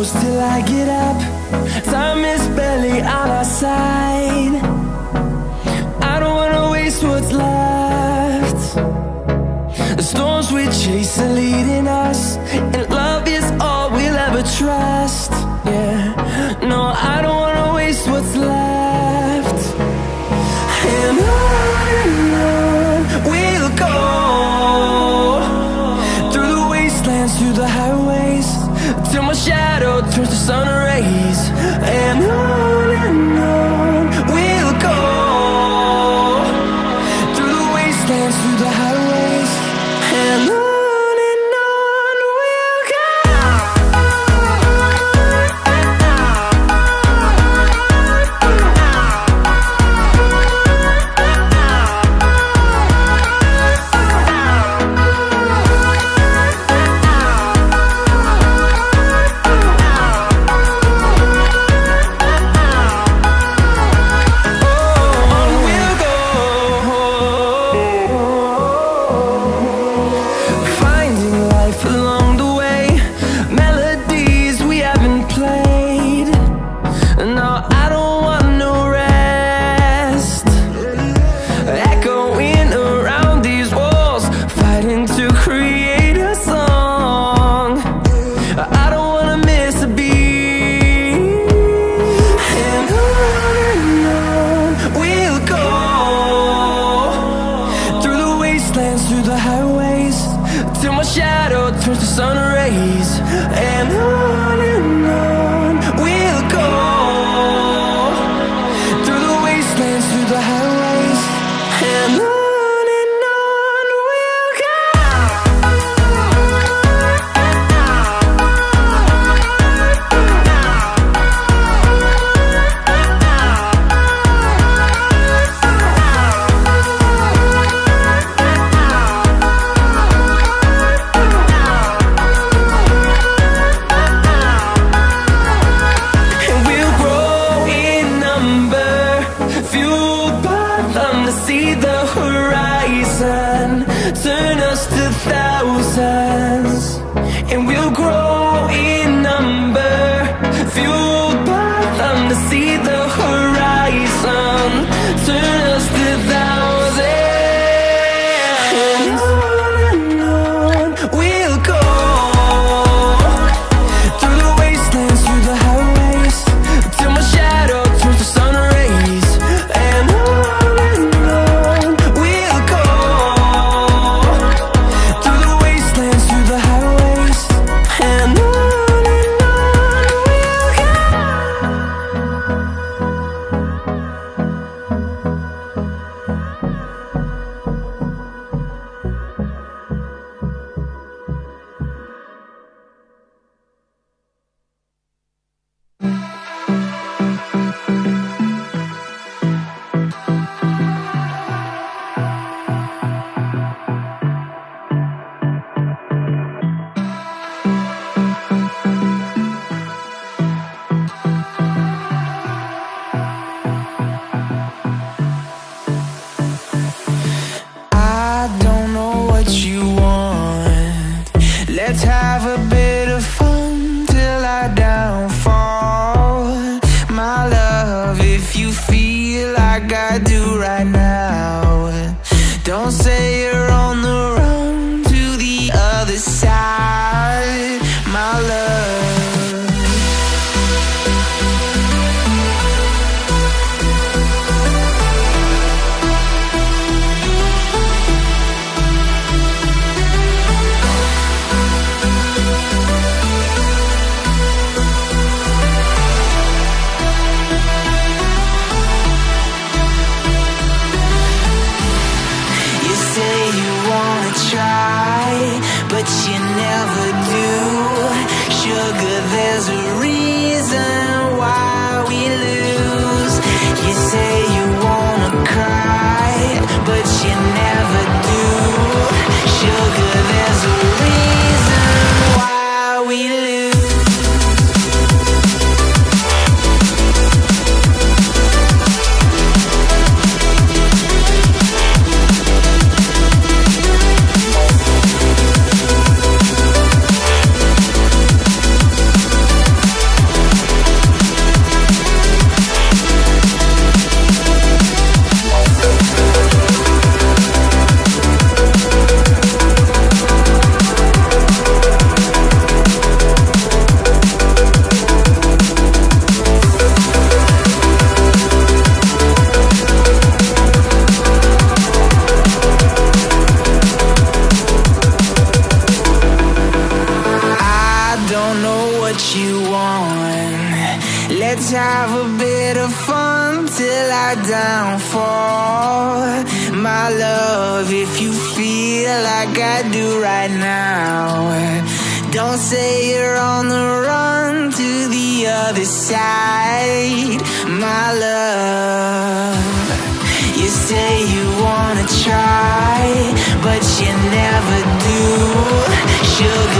close till I get up. Time is barely on our side. I don't wanna waste what's left. The storms we chase are leading us, and love is all we'll ever trust. Yeah, no, I don't wanna waste what's left. And on we'll go, through the wastelands, through the highways, till my shadow turns to sun rays. And on we'll go, through the wastelands, through the highways, and on we'll go. Through the highways, till my shadow turns to sun rays. And on we'll go, through the wastelands, through the highways, and on we'll go. Turn us to thousands, and we'll grow in number, fueled by them to see the horizon. Turn us to thousands, and on we'll go, through the wastelands, through the highways, till my shadow turns to sun rays. And on we'll go, through the wastelands, through the highways, and on we'll go. Let's have a bit of fun till I downfall. My love, if you feel like I do right now, don't say you're on the run to the other side, my love. bit of fun till I downfall. My love, if you feel like I do right now, don't say you're on the run to the other side. My love, you say you wanna try, but you never do. Sugar